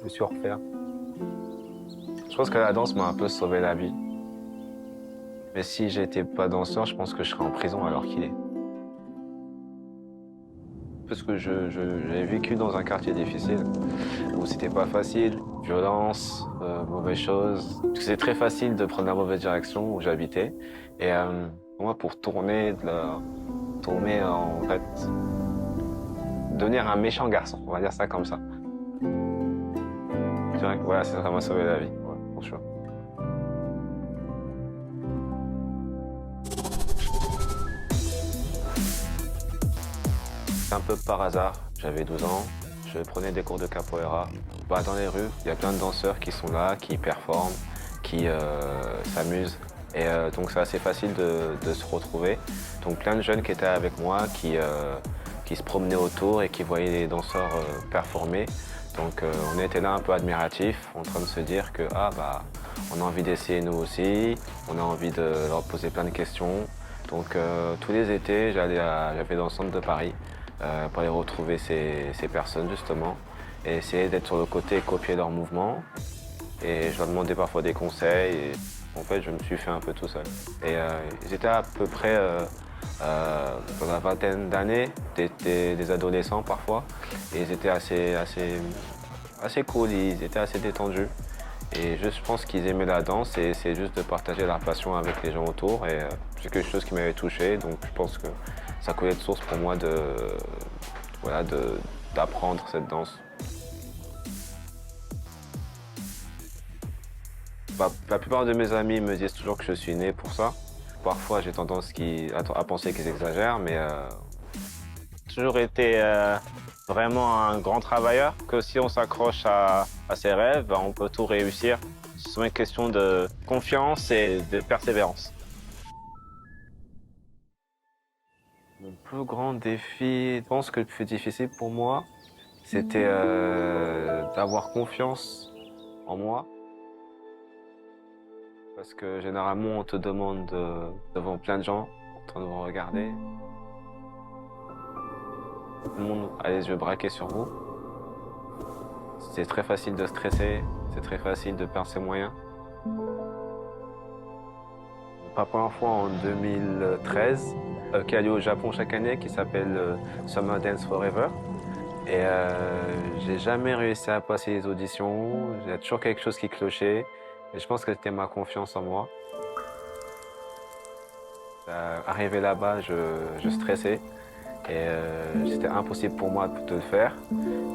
me suis refait. Je pense que la danse m'a un peu sauvé la vie. Mais si j'étais pas danseur, je pense que je serais en prison alors qu'il est. Parce que j'ai vécu dans un quartier difficile, où c'était pas facile, violence, mauvaises choses. C'est très facile de prendre la mauvaise direction où j'habitais. Et moi, pour tourner en fait, devenir un méchant garçon, on va dire ça comme ça. Je dirais que voilà, ça m'a sauvé la vie, ouais, franchement. C'est un peu par hasard, j'avais 12 ans, je prenais des cours de capoeira. Dans les rues, il y a plein de danseurs qui sont là, qui performent, qui s'amusent. Et donc c'est assez facile de se retrouver. Donc plein de jeunes qui étaient avec moi, qui se promenaient autour et qui voyaient les danseurs performer. Donc on était là un peu admiratifs, en train de se dire que on a envie d'essayer nous aussi, on a envie de leur poser plein de questions. Donc tous les étés, j'allais dans le centre de Paris pour aller retrouver ces personnes justement et essayer d'être sur le côté et copier leurs mouvements. Et je leur demandais parfois des conseils. Et en fait, je me suis fait un peu tout seul. Et ils étaient à peu près dans la vingtaine d'années, des adolescents parfois. Et ils étaient assez cool, ils étaient assez détendus. Et je pense qu'ils aimaient la danse et c'est juste de partager leur passion avec les gens autour. Et c'est quelque chose qui m'avait touché, donc je pense que ça coulait de source pour moi d'apprendre cette danse. La plupart de mes amis me disent toujours que je suis né pour ça. Parfois, j'ai tendance à penser qu'ils exagèrent, mais J'ai toujours été vraiment un grand travailleur, que si on s'accroche à ses rêves, on peut tout réussir. C'est souvent une question de confiance et de persévérance. mon plus grand défi, je pense que le plus difficile pour moi, c'était d'avoir confiance en moi. Parce que généralement, on te demande devant plein de gens, en train de vous regarder. Tout le monde a les yeux braqués sur vous. C'est très facile de stresser, c'est très facile de perdre ses moyens. La première fois en 2013, qui a lieu au Japon chaque année, qui s'appelle Summer Dance Forever. Et j'ai jamais réussi à passer les auditions, il y a toujours quelque chose qui clochait. Et je pense que c'était ma confiance en moi. Arrivé là-bas, je stressais et c'était impossible pour moi de le faire.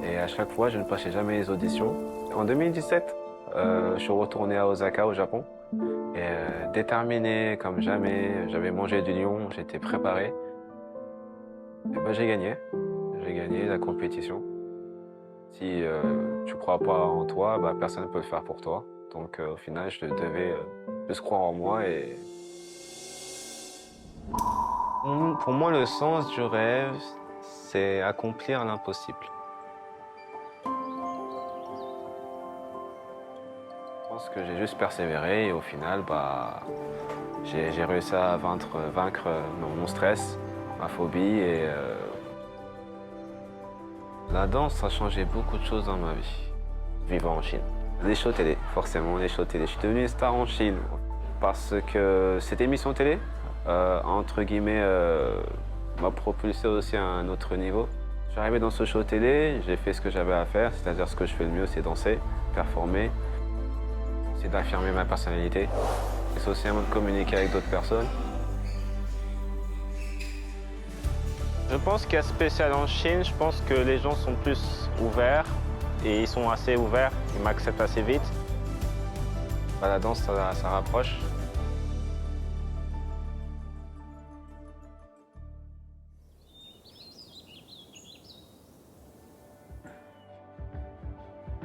Et à chaque fois, je ne passais jamais les auditions. En 2017, je suis retourné à Osaka, au Japon, et déterminé comme jamais. J'avais mangé du lion, j'étais préparé. Et ben, j'ai gagné. J'ai gagné la compétition. Si tu crois pas en toi, bah, personne ne peut le faire pour toi. Donc au final, je devais juste croire en moi et... Pour moi, le sens du rêve, c'est accomplir l'impossible. Je pense que j'ai juste persévéré et au final, j'ai réussi à vaincre mon stress, ma phobie et la danse a changé beaucoup de choses dans ma vie, vivant en Chine. Les shows télé, forcément, les shows télé. Je suis devenu une star en Chine parce que cette émission télé, entre guillemets, m'a propulsé aussi à un autre niveau. Je suis arrivé dans ce show télé, j'ai fait ce que j'avais à faire, c'est-à-dire ce que je fais le mieux, c'est danser, performer, c'est d'affirmer ma personnalité. C'est aussi un mode de communiquer avec d'autres personnes. Je pense qu'il y a spécial en Chine, je pense que les gens sont plus ouverts et ils sont assez ouverts, ils m'acceptent assez vite. La danse, ça rapproche.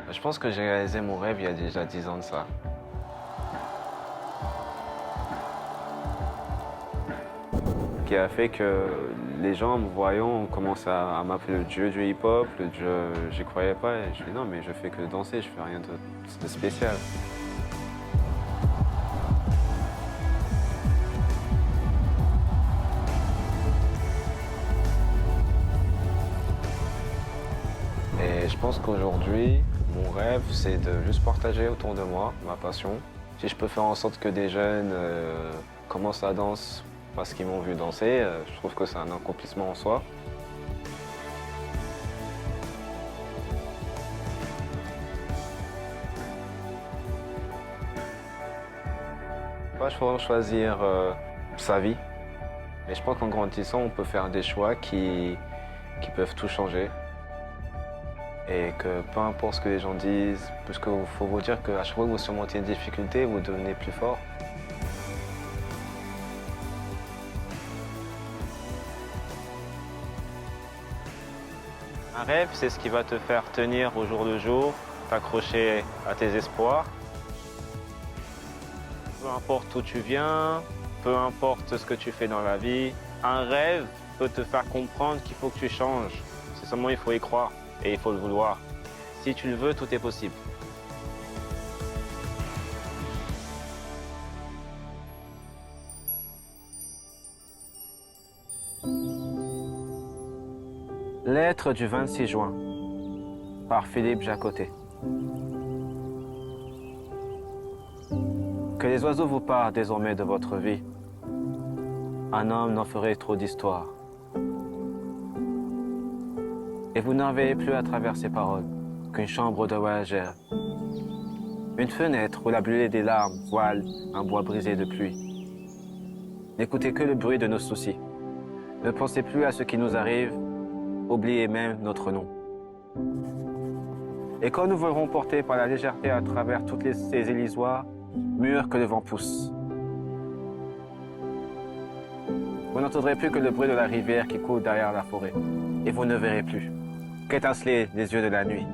Je pense que j'ai réalisé mon rêve il y a déjà 10 ans de ça. Qui a fait que les gens, en me voyant, ont commencé à m'appeler le dieu du hip-hop, le dieu... J'y croyais pas et je dis non, mais je fais que danser, je fais rien de spécial. Et je pense qu'aujourd'hui, Mon rêve, c'est de juste partager autour de moi ma passion. Si je peux faire en sorte que des jeunes commencent la danse parce qu'ils m'ont vu danser, je trouve que c'est un accomplissement en soi. Pas choisir sa vie, mais je pense qu'en grandissant, on peut faire des choix qui peuvent tout changer. Et que peu importe ce que les gens disent, parce qu'il faut vous dire qu'à chaque fois que vous surmontez une difficulté, vous devenez plus fort. Un rêve, c'est ce qui va te faire tenir au jour le jour, t'accrocher à tes espoirs. Peu importe où tu viens, peu importe ce que tu fais dans la vie, un rêve peut te faire comprendre qu'il faut que tu changes. C'est seulement il faut y croire et il faut le vouloir. Si tu le veux, tout est possible. Lettre du 26 juin par Philippe Jacotet. Que les oiseaux vous parlent désormais de votre vie. Un homme n'en ferait trop d'histoire. Et vous n'en verrez plus à travers ces paroles qu'une chambre de voyageur. Une fenêtre où la buée des larmes voile un bois brisé de pluie. N'écoutez que le bruit de nos soucis. Ne pensez plus à ce qui nous arrive, oubliez même notre nom. Et quand nous volerons portés par la légèreté à travers toutes ces élisoires, mûrs que le vent pousse, vous n'entendrez plus que le bruit de la rivière qui coule derrière la forêt. Et vous ne verrez plus qu'étinceler les yeux de la nuit.